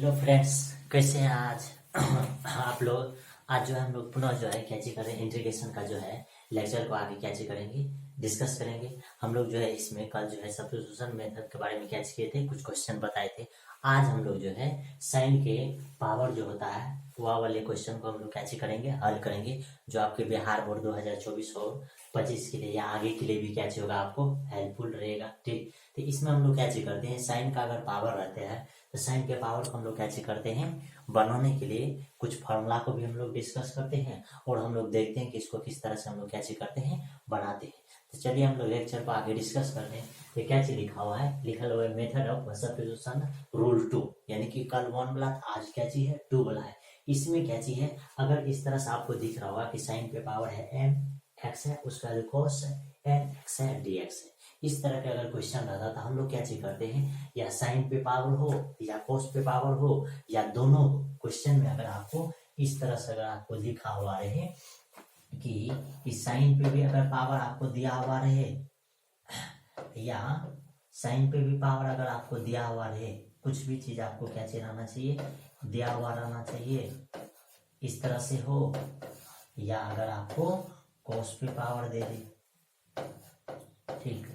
Hello friends, कैसे हैं आज आप लोग। आज जो है हम लोग पुनः जो है कैची करें इंटीग्रेशन का जो है लेक्चर को आगे कैची करेंगे, डिस्कस करेंगे। हम लोग जो है इसमें कल जो है सब्स्टिट्यूशन मेथड के बारे में कैच किए थे, कुछ क्वेश्चन बताए थे। आज हम लोग जो है साइन के पावर जो होता है वह वाले क्वेश्चन को हम लोग कैची करेंगे, हल करेंगे, जो आपके बिहार बोर्ड 2024 और 25 के लिए या आगे के लिए भी कैची होगा, आपको हेल्पफुल रहेगा। ठीक, तो इसमें हम लोग कैची करते हैं साइन का अगर पावर रहते हैं तो साइन के पावर को हम लोग कैसे करते हैं बनाने के लिए कुछ फॉर्मूला को भी हम लोग डिस्कस करते हैं और हम लोग देखते हैं कि इसको किस तरह से हम लोग कैसे करते हैं बनाते हैं। तो चलिए हम लोग लेक्चर को आगे डिस्कस करते हैं। तो कैसे लिखा हुआ है, लिखा हुआ है मेथड ऑफ सब्स्टिट्यूशन रूल 2, यानी कि कल 1 वाला आज क्या चीज है 2 वाला है। इसमें क्या चीज है, अगर इस तरह से आपको दिख रहा होगा कि साइन पे पावर है एम एक्स है, उसका जो कॉस है एन एक्स है डी एक्स है। इस तरह के अगर क्वेश्चन रहता तो हम लोग क्या चीज करते हैं, या साइन पे पावर हो या कॉस पे पावर हो या दोनों क्वेश्चन में अगर आपको इस तरह से अगर आपको लिखा हुआ रहे कि साइन पे भी अगर पावर आपको दिया हुआ रहे या साइन पे भी पावर अगर आपको दिया हुआ रहे, कुछ भी चीज आपको क्या चाहिए रहना चाहिए, दिया हुआ रहना चाहिए, इस तरह से हो, या अगर आपको कॉस पे पावर दे दी, ठीक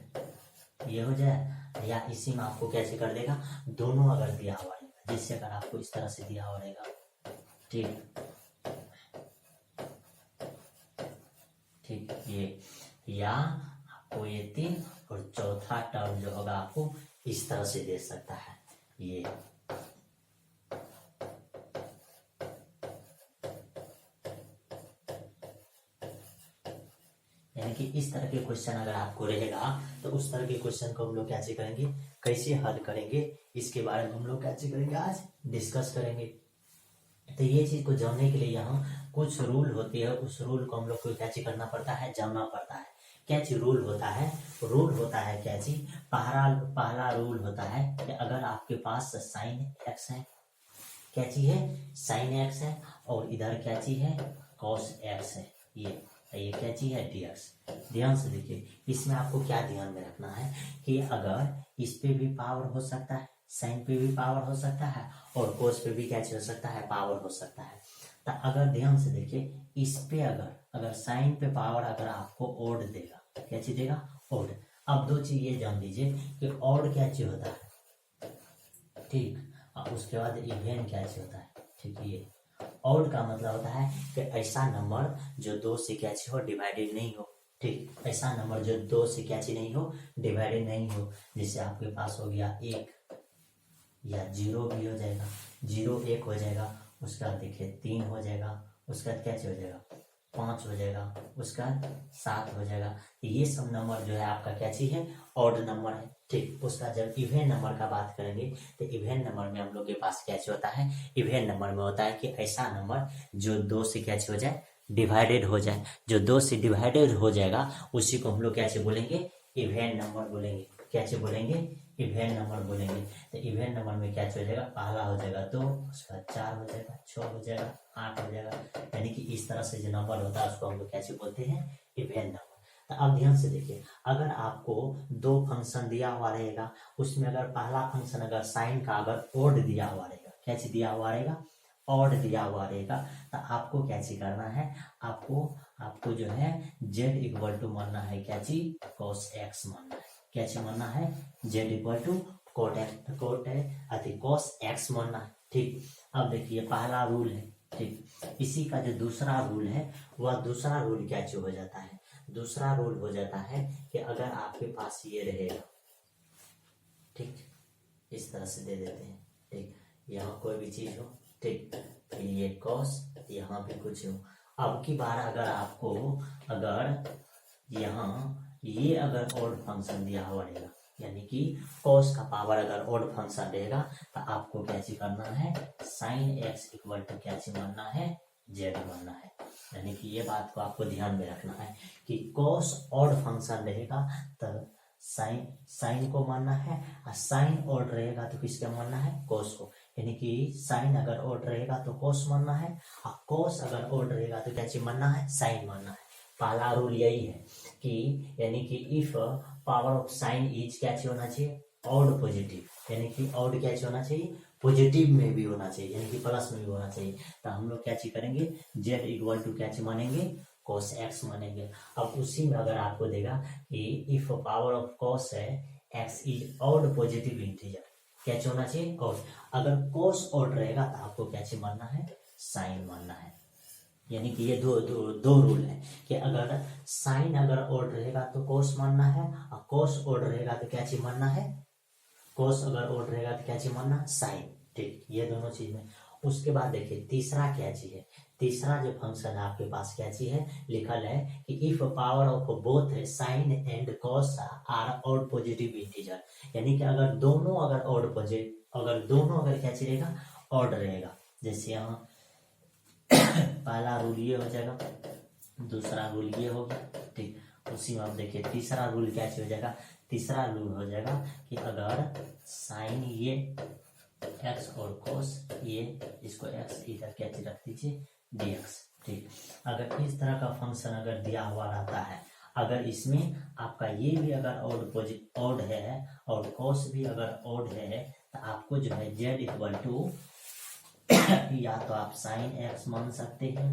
ये हो जाए, या इसी में आपको कैसे कर देगा दोनों अगर दिया हुआ रहेगा, जिससे अगर आपको इस तरह से दिया हुआ रहेगा, ठीक ठीक ये, या आपको ये 3 और चौथा टर्म जो होगा आपको इस तरह से दे सकता है ये। यानी कि इस तरह के क्वेश्चन अगर आपको रहेगा तो उस तरह के क्वेश्चन को हम लोग कैसे करेंगे, कैसे हल करेंगे, इसके बारे में हम लोग कैसे करेंगे आज डिस्कस करेंगे। तो ये चीज को जानने के लिए यहाँ कुछ रूल होती है, उस रूल को हम लोग को कैसे करना पड़ता है, जानना पड़ता है। क्या चीज रूल होता है, रूल होता है क्या चीज, पहला रूल होता है कि अगर आपके पास साइन एक्स है, क्या चीज है साइन एक्स है, और इधर क्या चीज है कॉस एक्स है, ये क्या चीज है dx। ध्यान से देखिए, इसमें आपको क्या ध्यान में रखना है कि अगर इस पे भी पावर हो सकता है, साइन पे भी पावर हो सकता है, और कोस पे भी क्या चीज हो सकता है, पावर हो सकता है। तो अगर ध्यान से देखिए, इस पे अगर साइन पे पावर अगर आपको ओड देगा, क्या चीज देगा ओड। अब दो चीज ये जान लीजिए कि ओड क्या चीज होता है, ठीक, और उसके बाद इवेन क्या चीज होता है, ठीक। ये ऑड का मतलब होता है कि ऐसा नंबर जो 2 से क्या चीज हो डिवाइडेड नहीं हो, ठीक, ऐसा नंबर जो 2 से क्या चीज नहीं हो डिवाइडेड नहीं हो। जैसे आपके पास हो गया 1 या 0 भी हो जाएगा, 0 1 हो जाएगा, उसका देखिए 3 हो जाएगा, उसका क्या चीज हो जाएगा 5 हो जाएगा, उसका 7 हो जाएगा। ये सब नंबर जो है आपका क्या चीज है ऑड नंबर है, ठीक। उसका जब इवेन नंबर का बात करेंगे तो इवेन नंबर में हम लोग के पास क्या चीज होता है, इवेन नंबर में होता है कि ऐसा नंबर जो 2 से क्या चीज हो जाए डिवाइडेड हो जाए, जो 2 से डिवाइडेड हो जाएगा उसी को हम लोग क्या चीज बोलेंगे इवेन नंबर बोलेंगे, क्या चीज बोलेंगे इवेन नंबर बोलेंगे। तो इवेन नंबर में क्या चीज हो जाएगा, पहला हो जाएगा 2, उसका 4 हो जाएगा, 6 हो जाएगा, 8 हो जाएगा। यानी कि इस तरह से जो नंबर होता है उसको हम लोग क्या चीज बोलते हैं इवेन नंबर। तो अब ध्यान से देखिए, अगर आपको 2 फंक्शन दिया हुआ रहेगा, उसमें अगर पहला फंक्शन अगर साइन का अगर ओड दिया हुआ रहेगा, क्या चीज दिया हुआ रहेगा ऑड दिया हुआ रहेगा, तो आपको क्या चीज करना है, आपको जो है z इक्वल टू मानना है क्या चीज cos x मानना है, क्या चीज मानना है z equal to cos x मानना है, ठीक। अब देखिए पहला रूल है, ठीक। इसी का जो दूसरा रूल है वह दूसरा रूल क्या चीज हो जाता है, दूसरा रूल हो जाता है कि अगर आपके पास ये रहेगा, ठीक, इस तरह से दे देते हैं, ठीक, यहाँ कोई भी चीज हो, ठीक, ये कॉस यहाँ भी कुछ हो। अब की बार अगर आपको अगर यहाँ ये अगर ऑड फंक्शन दिया हुआ रहेगा, यानी कि कॉस का पावर अगर ऑड फंक्शन रहेगा, तो आपको क्या चीज करना है साइन एक्स इक्वल टू क्या चीज मानना है जेड मानना है। यानी कि ये बात को आपको ध्यान में रखना है कि कॉस ऑड फंक्शन रहेगा तब साइन को मानना है, और साइन ऑड रहेगा तो किसका मानना है कॉस को। यानी कि साइन अगर ऑड रहेगा तो कॉस मानना है, और कॉस अगर ऑड रहेगा तो क्या चीज मानना है साइन मानना है। पहला रूल यही है कि यानी कि if power of sine is क्या चीज होना चाहिए ऑड पॉजिटिव, यानी कि ऑड क्या चीज होना चाहिए पॉजिटिव में भी होना चाहिए, यानी कि प्लस में भी होना चाहिए। तो हम लोग क्या चीज करेंगे, जेड इक्वल टू क्या चीज मानेंगे, कॉस एक्स मानेंगे। अब उसी में अगर आपको देगा कि इफ पावर ऑफ कॉस है x is odd positive integer, क्या चीज होना चाहिए, और अगर कॉस ऑड रहेगा तो आपको क्या चीज मानना है, साइन मानना है। यानी कि ये दो रूल है कि अगर साइन अगर ऑड रहेगा तो कॉस मानना है, और कॉस ऑड रहेगा तो क्या चीज मानना है, कॉस अगर ऑड रहेगा तो क्या चीज मानना, साइन। ठीक, ये दोनों चीज में। उसके बाद देखिए तीसरा क्या चीज है, तीसरा जो फंक्शन है आपके पास क्या चीज है, लिखल है कि if power of both sine and cos are odd positive integer, यानी कि अगर दोनों अगर ऑड पॉजिटिव, अगर दोनों अगर क्या चीज रहेगा, ऑड रहेगा। जैसे यहाँ पहला रूल ये हो जाएगा, दूसरा रूल ये हो गया। ठीक, उसी में आप देखिए तीसरा रूल क्या हो जाएगा, तीसरा रूल हो जाएगा कि अगर साइन ये एक्स और कोस ये, इसको एक्स इधर क्या चीज रख दीजिए, dx। ठीक, अगर इस तरह का फंक्शन अगर दिया हुआ रहता है, अगर इसमें आपका ये भी अगर ऑड है और कोस भी अगर ऑड है, तो आपको जो है जेड इक्वल टू या तो आप साइन एक्स मान सकते हैं,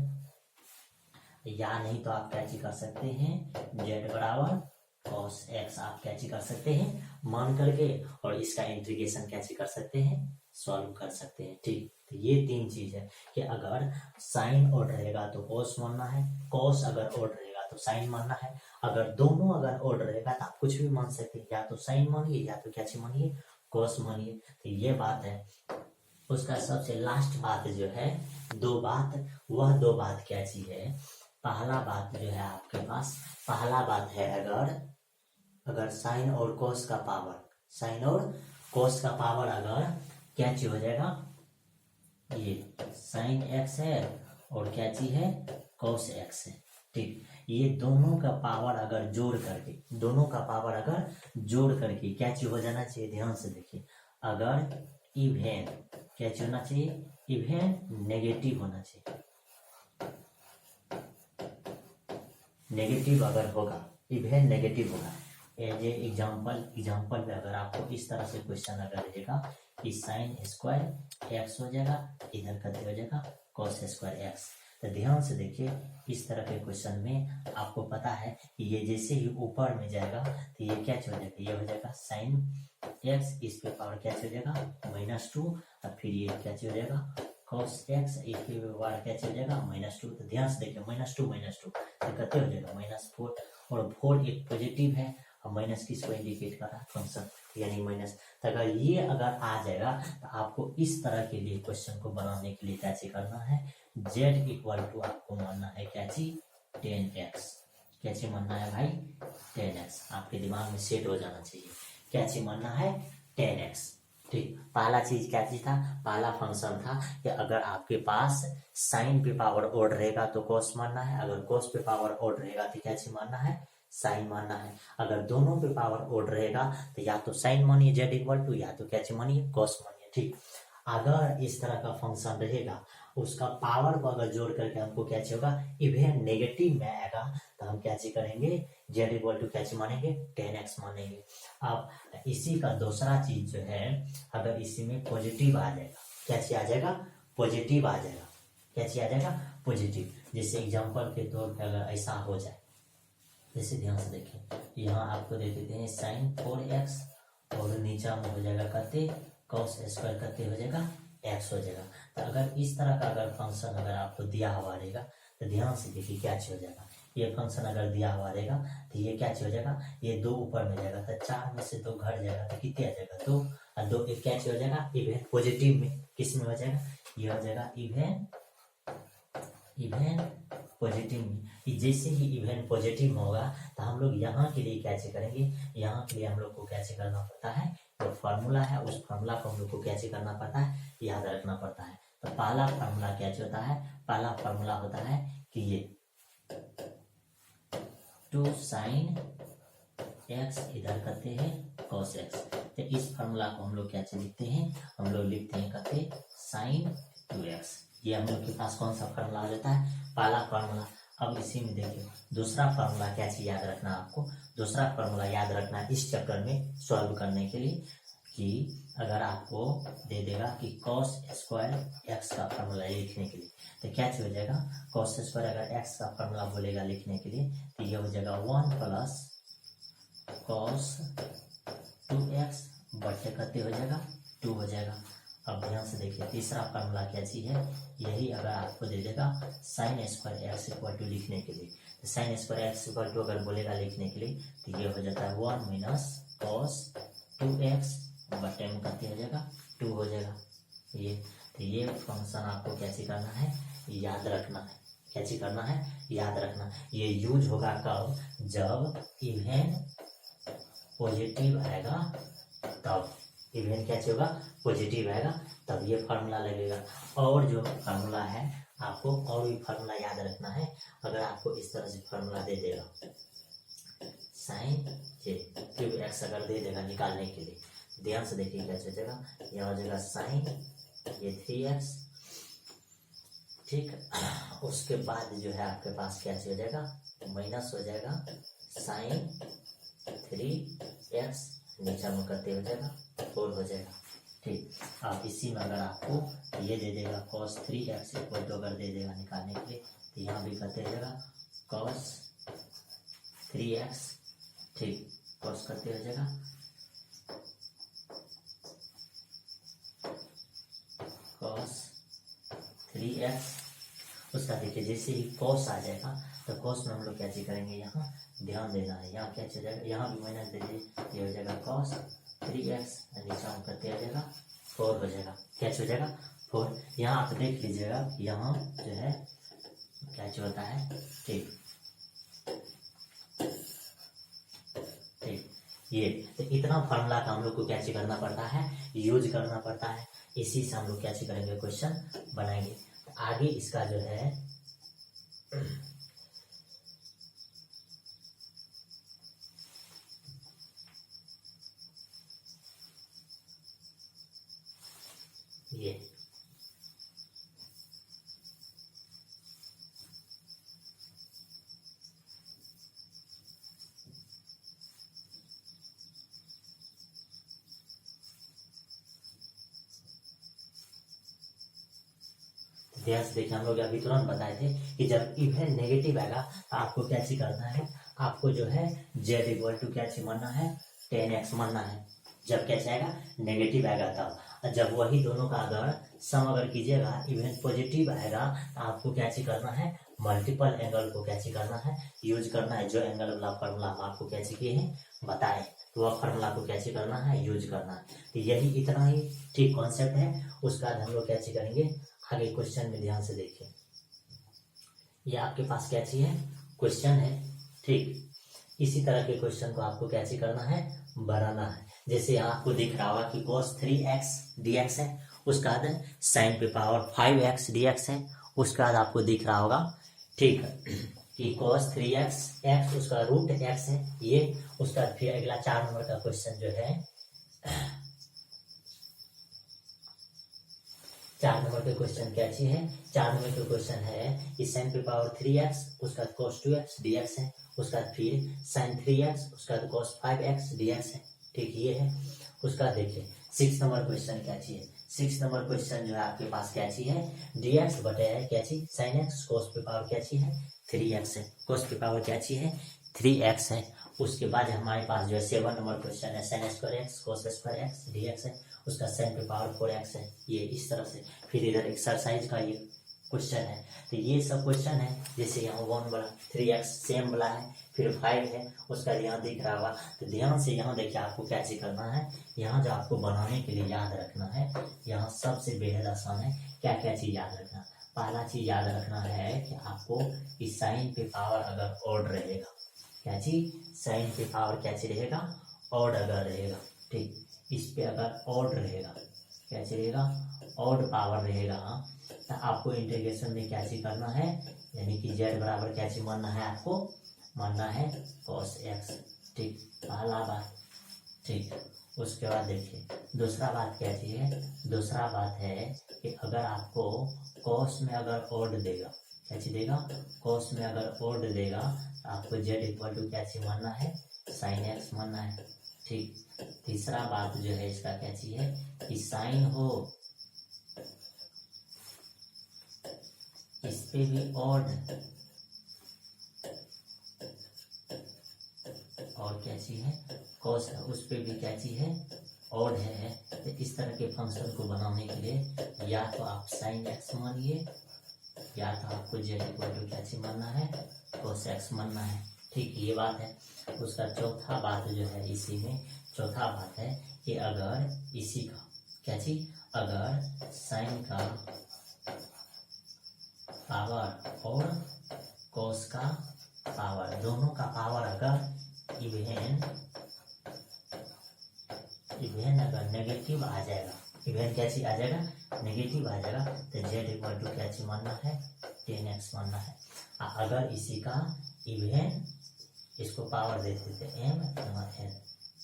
या नहीं तो आप क्या चीज कर सकते हैं, जेड बराबर कॉस एक्स आप क्या चीज कर सकते हैं मान करके, और इसका इंटीग्रेशन क्या चीज कर सकते हैं, सॉल्व कर सकते हैं। ठीक, तो ये तीन चीज है कि अगर साइन ऑड रहेगा तो कॉस मानना है, कॉस अगर ऑड रहेगा तो साइन मानना है, अगर दोनों अगर ऑड रहेगा तो आप कुछ भी मान सकते हैं, या तो साइन मानिए या तो क्या चीज मानिए, कॉस मानिए। तो ये बात है। उसका सबसे लास्ट बात जो है, दो बात, वह दो बात क्या चीज है, पहला बात जो है आपके पास, पहला बात है अगर साइन और कोस का पावर, साइन और कोस का पावर अगर क्या चीज हो जाएगा, ये साइन एक्स है और क्या चीज है, कोस एक्स है। ठीक, ये दोनों का पावर अगर जोड़ करके, दोनों का पावर अगर जोड़ करके क्या चीज हो जाना चाहिए, ध्यान से देखिए, अगर इवेन क्या चीज होना चाहिए, इवेन नेगेटिव होना चाहिए, नेगेटिव अगर होगा, इवेन नेगेटिव होगा। एज ए एग्जाम्पल में अगर आपको इस तरह से क्वेश्चन अगर रहेगा कि साइन स्क्वायर एक्स हो जाएगा, इधर करते हो जाएगा कॉस स्क्वायर एक्स। तो ध्यान से देखिए, इस तरह के क्वेश्चन में आपको पता है कि ये जैसे ही ऊपर में जाएगा तो ये क्या हो जाएगा, ये हो जाएगा साइन एक्स, इस पे पावर क्या हो जाएगा -2, और फिर ये क्या हो जाएगा कॉस एक्स, इस पे पावर क्या हो जाएगा -2। तो ध्यान से देखिए -2 तो कितने हो जाएगा -4, और 4 एक पॉजिटिव है, और माइनस किसको इंडिकेट कर रहा है, फंक्शन, यानी माइनस। तो अगर ये अगर आ जाएगा तो आपको इस तरह के लिए क्वेश्चन को बनाने के लिए क्या चीज करना है, z इक्वल टू आपको मानना है क्या चीज, 10x। क्या चीज मानना है भाई, 10x, आपके दिमाग में सेट हो जाना चाहिए, क्या चीज मानना है, 10x। ठीक, पहला चीज क्या चीज था, पहला फंक्शन था कि अगर आपके पास साइन पे पावर ऑड रहेगा तो कॉस मानना है, अगर कॉस पे पावर ऑड रहेगा तो क्या चीज मानना है, साइन मानना है। अगर दोनों पे पावर ऑड रहेगा तो या तो साइन मानिए जेड इक्वल टू, या तो क्या चीज मानिए, कॉस मानिए। ठीक, अगर इस तरह का फंक्शन रहेगा, उसका पावर को अगर जोड़ करके हमको क्या चाहिए होगा, इवेन नेगेटिव में आएगा तो हम क्या चीज करेंगे, जेड इक्वल टू क्या चीज मानेंगे, 10x मानेंगे। अब इसी का दूसरा चीज जो है, अगर इसी में पॉजिटिव आ जाएगा, क्या चीज आ जाएगा, पॉजिटिव आ जाएगा, क्या चीज आ जाएगा, पॉजिटिव। जैसे एग्जाम्पल के तौर पर अगर ऐसा हो जाए, जैसे ध्यान से देखिए, यहाँ आपको दे देते हैं साइन 4x, और नीचा में हो जाएगा करते कॉस स्क्वायर करते हो जाएगा x हो जाएगा। तो अगर इस तरह का अगर फंक्शन अगर आपको दिया हुआ रहेगा तो ध्यान से देखिए क्या चीज हो जाएगा, ये फंक्शन अगर दिया हुआ रहेगा तो ये क्या चीज हो जाएगा, ये 2 ऊपर में जाएगा तो 4 में से 2 घट जाएगा तो कितने आ जाएगा, 2, और 2 एक क्या चीज हो जाएगा, इवेन पॉजिटिव में, किस में हो जाएगा, ये हो जाएगा इवेन पॉजिटिव में। जैसे ही इवेन पॉजिटिव होगा तो हम लोग यहाँ के लिए क्या चीज करेंगे, यहाँ के लिए हम लोग को क्या चीज करना पड़ता है, जो फॉर्मूला है उस फॉर्मूला को हम लोग को क्या चीज करना पड़ता है, याद रखना पड़ता है। तो पहला फॉर्मूला क्या चीज होता है, पहला फॉर्मूला होता है कि ये 2 साइन एक्स इधर करते हैं कॉस एक्स। तो इस फॉर्मूला को हम लोग क्या चीज लिखते हैं, हम लोग लिखते हैं करते साइन 2x। ये हम लोग के पास कौन सा फॉर्मूला आ जाता है, पहला फॉर्मूला। अब इसी में देखिए दूसरा फॉर्मूला क्या चीज याद रखना, आपको दूसरा फॉर्मूला याद रखना इस चक्कर में सॉल्व करने के लिए कि अगर आपको दे देगा कि cos स्क्वायर एक्स का फॉर्मूला लिखने के लिए, तो क्या हो जाएगा, cos स्क्वायर अगर एक्स का फॉर्मूला बोलेगा लिखने के लिए, तो ये हो जाएगा 1 प्लस cos 2x बटे कते हो जाएगा 2 हो जाएगा। अब ध्यान से देखिए तीसरा फॉर्मूला क्या चीज है, यही अगर आपको दे देगा sine square x equal to लिखने के लिए, तो sine square x equal to अगर बोलेगा लिखने के लिए, तो ये हो जाता है 1 माइनस cos 2x बटे में कते हो जाएगा 2 हो जाएगा। ये तो ये फंक्शन आपको कैसे करना है, याद रखना है। कैसे करना है, याद रखना। ये यूज होगा कब, जब इवेन पॉजिटिव आएगा, तब इवेन क्या होगा, पॉजिटिव आएगा तब ये फार्मूला लगेगा। और जो फार्मूला है आपको और भी फार्मूला याद रखना है। अगर आपको इस तरह से फार्मूला दे देगा साइन ये क्यूब एक्स अगर दे देगा निकालने के लिए, ध्यान से देखिए क्या हो जाएगा, यह हो जाएगा साइन ये 3x, ठीक। उसके बाद जो है आपके पास क्या हो जाएगा, माइनस हो जाएगा साइन 3x, नीचे में करते हो जाएगा 4 हो जाएगा, ठीक। अब इसी में अगर आपको ये दे देगा cos 3x इक्वल टू अगर दे देगा निकालने के लिए, तो यहाँ भी करते हो जाएगा cos 3x, ठीक। cos करते हो जाएगा cos 3x। उसका देखिए जैसे ही cos आ जाएगा तो cos में हम लोग क्या चीज करेंगे, यहाँ ध्यान देना है, यहाँ क्या चल जाएगा, यहाँ भी माइनस दे दीजिए, ये हो जाएगा cos 3x, नीचे हम करते हो जाएगा 4 हो जाएगा। क्या हो जाएगा 4। यहाँ आप देख लीजिएगा यहाँ जो है क्या होता है, ठीक ठीक। ये तो इतना फार्मूला का हम लोग को क्या करना पड़ता है, यूज करना पड़ता है। इसी से हम लोग क्या करेंगे, क्वेश्चन बनाएंगे। तो आगे इसका जो है ये ध्यान से देखिए, हम लोग अभी तुरंत बताए थे कि जब इवेन नेगेटिव आएगा तो आपको क्या चीज करना है, आपको जो है z इक्वल टू क्या चीज मानना है, 10x मानना है। जब क्या आएगा, नेगेटिव आएगा तब। जब वही दोनों का अगर सम अगर कीजिएगा, इवेन पॉजिटिव आएगा, तो आपको क्या चीज करना है, मल्टीपल एंगल को क्या चीज करना है, यूज करना है। जो एंगल वाला फॉर्मूला हम आपको क्या किए हैं बताए, तो वह फॉर्मूला को क्या चीज करना है, यूज करना है। तो यही इतना ही ठीक कॉन्सेप्ट है। उसके बाद हम लोग क्या चीज करेंगे, आगे क्वेश्चन में ध्यान से देखिए। ये आपके पास क्या चाहिए, क्वेश्चन है, ठीक। इसी तरह के क्वेश्चन को आपको क्या चीज करना है, बनाना है। जैसे यहाँ आपको दिख रहा होगा कि cos 3x dx है, उसका बाद sin पे पावर 5x dx है। उसके बाद आपको दिख रहा होगा, ठीक, कि cos 3x x उसका रूट x है ये। उसका फिर अगला 4 नंबर का क्वेश्चन जो है, 4 नंबर के क्वेश्चन क्या चीज है, 4 नंबर के क्वेश्चन है कि sin पे पावर 3x उसका cos 2x dx है। उसका फिर sin 3x उसका cos 5x dx है, ठीक। ये है। उसका देखिए 6 नंबर क्वेश्चन क्या चाहिए, 6 नंबर क्वेश्चन जो है आपके पास क्या चाहिए, dx बटे है क्या चाहिए sin x, cos पे पावर क्या चाहिए 3x है, cos पे पावर क्या चाहिए 3x है। उसके बाद हमारे पास जो है 7 नंबर क्वेश्चन है sin square x cos square x dx है। उसका sin पे पावर 4x है। ये इस तरह से। फिर इधर एक्सरसाइज का ये क्वेश्चन है। तो ये सब क्वेश्चन है। जैसे यहाँ 1 वाला 3x सेम वाला है, फिर 5 है, उसका यहाँ दिख रहा होगा। तो ध्यान से यहाँ देखिए आपको क्या चीज करना है, यहाँ जो आपको बनाने के लिए याद रखना है, यहाँ सबसे बेहद आसान है। क्या क्या चीज याद रखना, पहला चीज याद रखना है कि आपको इस साइन पे पावर अगर ऑड रहेगा, क्या चीज साइन पे पावर क्या चीज रहेगा, ऑड अगर रहेगा, ठीक। इस पे अगर ऑड रहेगा, क्या चीज रहेगा, ऑड पावर रहेगा, तो आपको इंटीग्रेशन में क्या चीज करना है, यानी कि z बराबर क्या चीज मानना है, आपको मानना है cos x, ठीक। पहला बात, ठीक। उसके बाद देखिए दूसरा बात क्या चीज है, दूसरा बात है कि अगर आपको cos में अगर ऑड देगा, क्या चीज देगा, cos में अगर ऑड देगा, तो आपको z इक्वल टू क्या चीज मानना है, sin x मानना है, ठीक। तीसरा बात जो है इसका क्या चाहिए कि साइन हो, इस पे भी ऑड, और क्या चीज है कॉस है, उस पे भी क्या चीज है ऑड है। तो इस तरह के फंक्शन को बनाने के लिए या तो आप साइन एक्स मानिए, या तो आपको जेड इक्वल टू क्या चीज मानना है कोस एक्स मानना है। ठीक, ये बात है। उसका चौथा बात जो है इसी में, चौथा बात है कि अगर इसी का क्या चीज, अगर साइन का पावर और कोस का पावर, दोनों का पावर अगर इवेन अगर नेगेटिव आ जाएगा, इवेन क्या चीज आ जाएगा नेगेटिव आ जाएगा, तो जेड इक्वल टू क्या चीज मानना है 10x मानना है। अगर इसी का इवेन इसको पावर देते थे m n,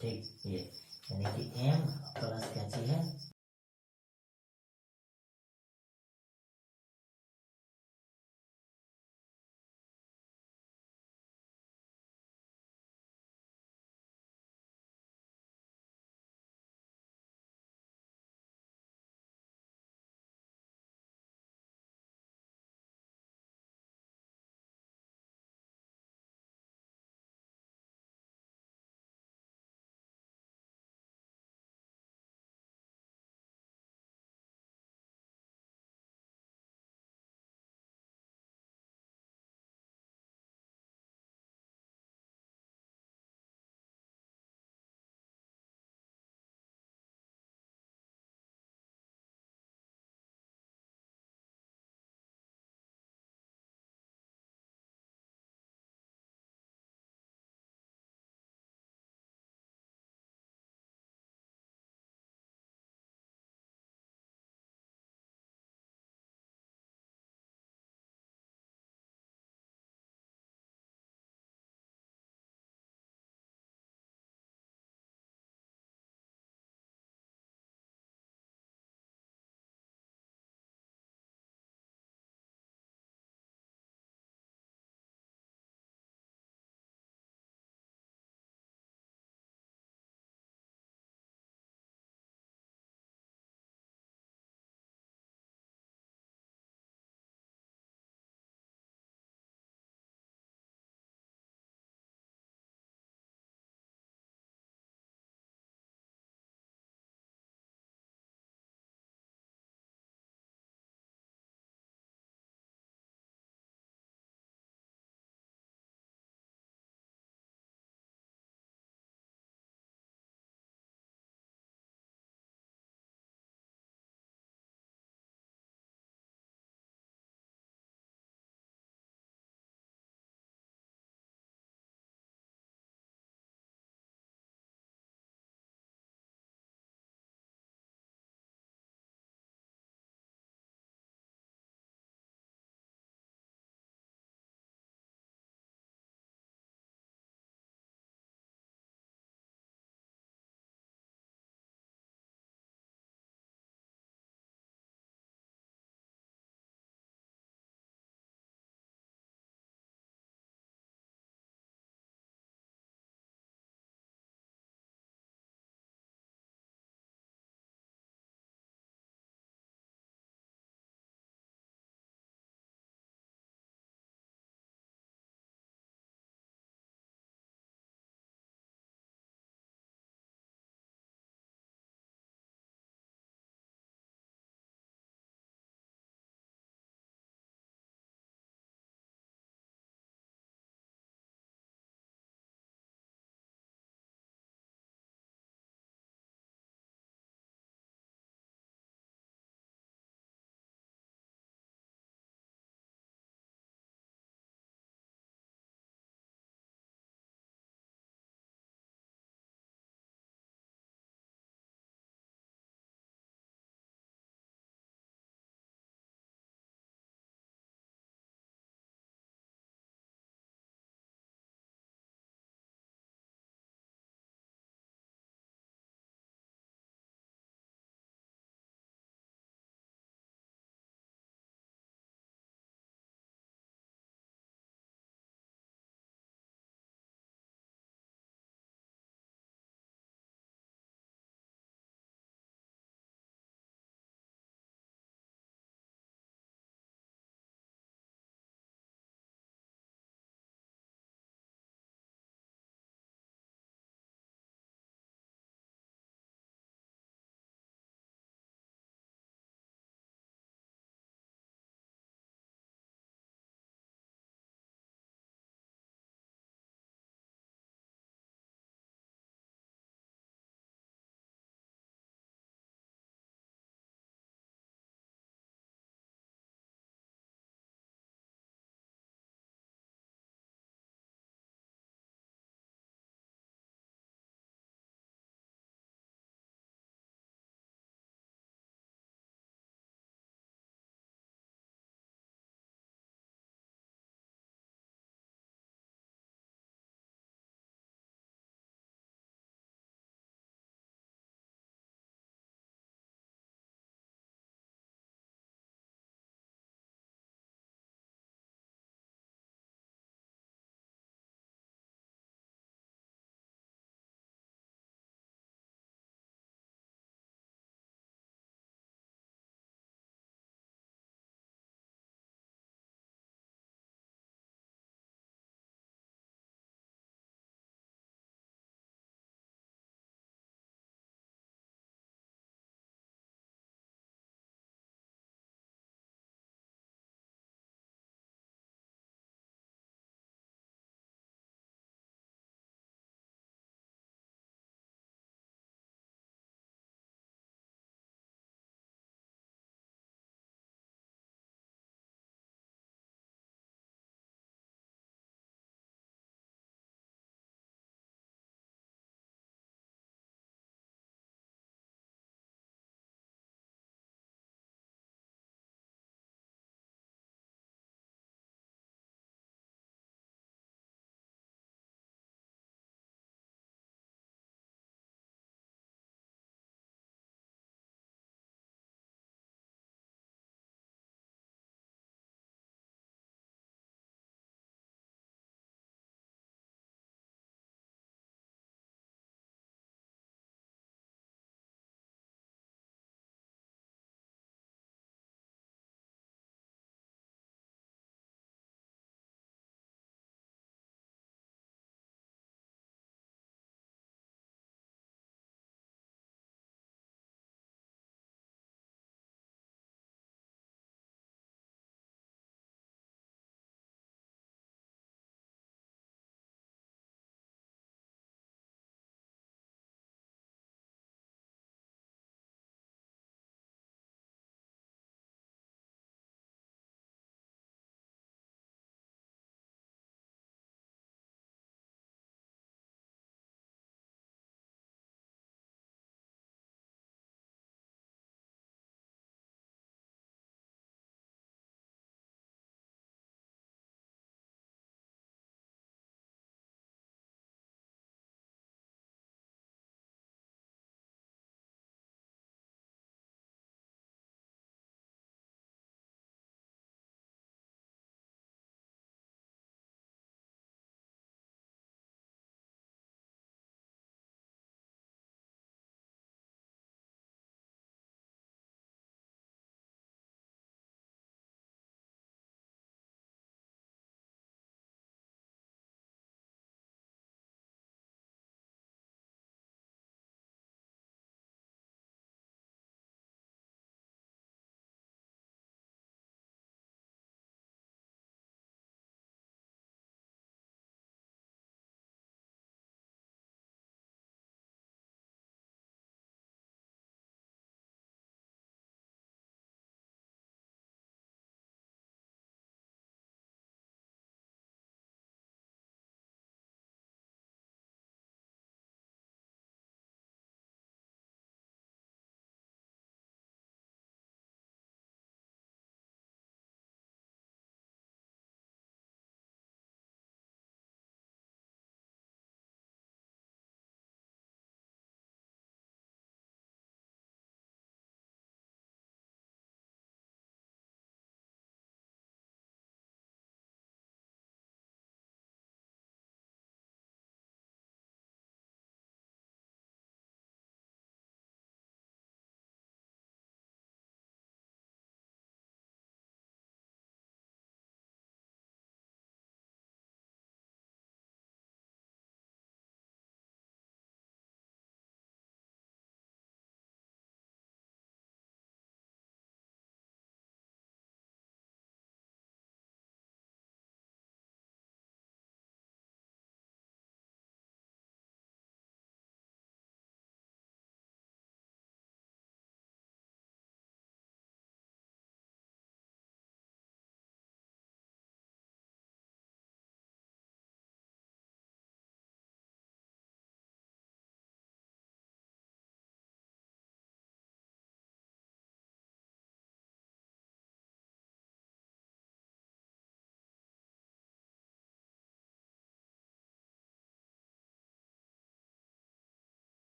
ठीक, ये यानी कि m प्लस क्या चीज है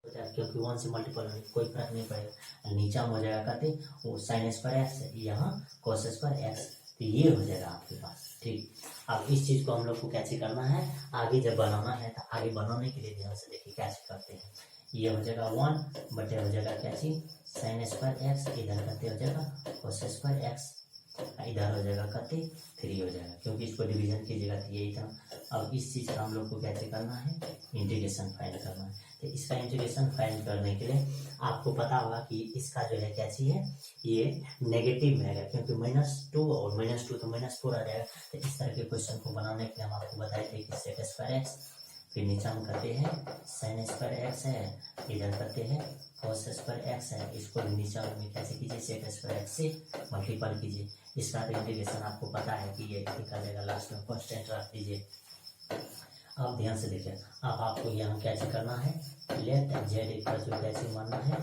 क्योंकि 1 से मल्टीपल होने कोई फर्क नहीं पड़ेगा। नीचा में हो जाएगा कहते वो साइन एस पर एक्स है, यहाँ कोस एस पर एक्स, तो ये हो जाएगा आपके पास। ठीक, अब इस चीज को हम लोग को कैसे करना है, आगे जब बनाना है तो आगे बनाने के लिए ध्यान से देखिए कैसे करते हैं। ये हो जाएगा 1 बटे हो जाएगा क्या चीज साइन एस पर एक्स, इधर करते हो जाएगा कोस एस पर एक्स, इधर हो जाएगा करते 3 हो जाएगा, क्योंकि इसको डिवीजन कीजिएगा तो यही था। अब इस चीज का हम लोग को कैसे करना है, इंटीग्रेशन फाइंड करना है। तो इसका इंटीग्रेशन फाइंड करने के लिए आपको पता होगा कि इसका जो है क्या चीज है, ये नेगेटिव में है, क्योंकि -2 और -2 तो -4 आ जाएगा। तो इस तरह के क्वेश्चन को बनाने के लिए हम आपको बताए थे कि सेक स्क्वायर एक्स, फिर नीचे हम करते हैं साइन स्क्वायर एक्स है, इधर करते हैं कोस स्क्वायर एक्स है, इसको नीचे में कैसे कीजिए सेक स्क्वायर एक्स से मल्टीपल कीजिए। इसका तो इंटीग्रेशन आपको पता है कि ये निकलेगा, लास्ट में कांस्टेंट रख दीजिए। अब ध्यान से देखिए, अब आपको यहाँ कैसे करना है, लेट जेड इक्वल टू कैसे मानना है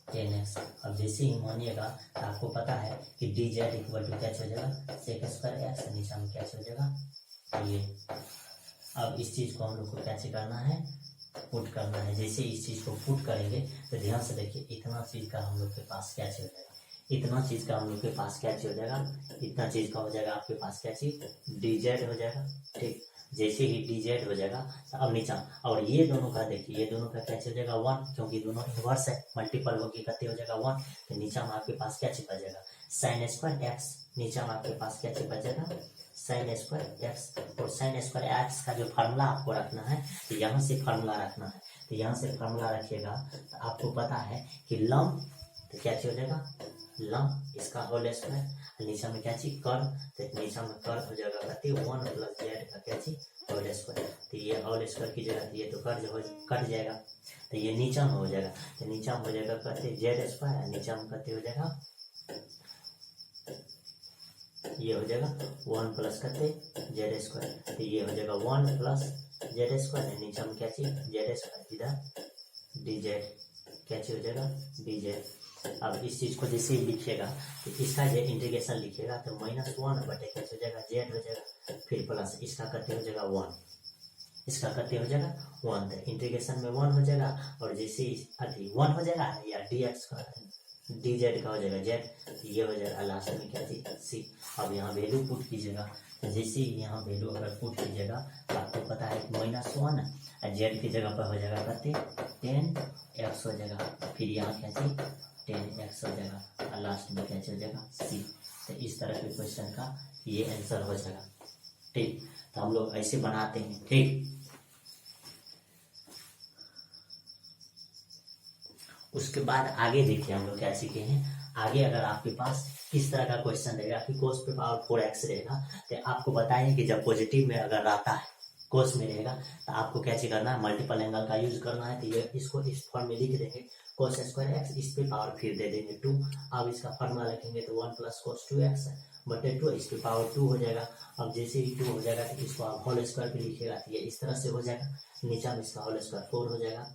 10x। अब जैसे ही मानिएगा तो आपको पता है कि डी जेड इक्वल टू कैसे हो जाएगा सेक स्क्वायर एक्स, नीचे में कैसे हो जाएगा ये। अब इस चीज को हम लोग को कैसे करना है, पुट करना है। जैसे इस चीज को पुट करेंगे तो ध्यान से देखिए, इतना चीज का हम लोग के पास कैसे हो जाएगा, इतना चीज का हम लोग के पास कैसे हो जाएगा, इतना चीज का हो जाएगा आपके पास क्या चीज डी जेड हो जाएगा। ठीक, जैसे ही डी जेड हो जाएगा तो अब नीचा, और ये दोनों का देखिए, ये दोनों का कैसे हो जाएगा 1, क्योंकि दोनों इनवर्स है, मल्टीपल होगी करते हो जाएगा 1। तो नीचा में आपके पास क्या चिपक जाएगा साइन स्क्वायर एक्स, नीचा में आपके पास क्या चिपक जाएगा साइन स्क्वायर एक्स। और साइन स्क्वायर एक्स का जो फार्मूला आपको रखना है, तो यहाँ से फार्मूला रखना है। तो यहाँ से फार्मूला रखिएगा तो आपको पता है कि लम, तो क्या हो जाएगा लम इसका होल स्क्वायर, नीचे में क्या चीज कर्व, तो नीचे में कर्व हो जाएगा कहते 1 प्लस जेड का क्या चीज होल स्क्वायर। तो ये होल स्क्वायर की जगह ये तो कट जाएगा, तो ये नीचे में हो जाएगा, तो नीचे में हो जाएगा कहते जेड स्क्वायर, नीचे में कहते हो जाएगा ये हो जाएगा 1 प्लस कहते जेड स्क्वायर। तो ये हो जाएगा 1 प्लस जेड स्क्वायर, नीचे में क्या चीज जेड स्क्वायर, इधर डी जेड क्या चीज हो जाएगा डी जेड। अब इस चीज को जैसे ही लिखिएगा तो इसका जो इंटीग्रेशन लिखिएगा तो -1 बटे कैसे हो जाएगा जेड हो जाएगा, फिर प्लस इसका करते हो जाएगा 1, इसका करते हो जाएगा 1, तो इंटीग्रेशन में 1 हो जाएगा, और जैसे अभी 1 हो जाएगा या डी एक्स का डी जेड का हो जाएगा जेड, ये हो जाएगा लास्ट में क्या चीज सी। अब यहाँ वैल्यू पुट कीजिएगा, तो जैसे ही यहाँ वैल्यू अगर पुट कीजिएगा तो आपको पता है -1 जेड की जगह पर हो जाएगा कहते 10x हो जाएगा, फिर यहाँ क्या चीज 10x हो जाएगा, और लास्ट में कैसे हो जाएगा सी। तो इस तरह के क्वेश्चन का ये आंसर हो जाएगा। ठीक, तो हम लोग ऐसे बनाते हैं। ठीक, उसके बाद आगे देखिए हम लोग क्या सीखे हैं। आगे अगर आपके पास किस तरह का क्वेश्चन रहेगा कि कोस पे पावर 4x रहेगा, तो आपको बताएं कि जब पॉजिटिव में अगर आता है कोस में रहेगा तो आपको कैसे करना है, मल्टीपल एंगल का यूज करना है। तो ये इसको इस फॉर्म में लिख देंगे कोस स्क्वायर एक्स, इस पे पावर फिर दे देंगे 2। अब इसका फॉर्मूला लिखेंगे तो 1 प्लस कोस 2x बटे 2, इस पे पावर 2 हो जाएगा। अब जैसे ही 2 हो जाएगा तो इसको आप होल स्क्वायर पे लिखिएगा तो ये इस तरह से हो जाएगा, नीचे में इसका होल स्क्वायर 4 हो जाएगा,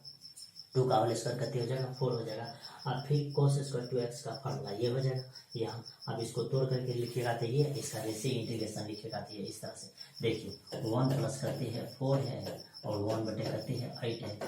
2 का होल स्क्वायर करते हो जाएगा 4 हो जाएगा, और फिर कोस स्क्वायर 2x का फॉर्मूला ये हो जाएगा यहाँ। अब इसको तोड़ करके लिखिएगा तो ये, इसका जैसे इंटीग्रेशन लिखिएगा तो ये इस तरह से देखिए 1 प्लस करते हैं 4 है और 1 बटे करते हैं 8 है,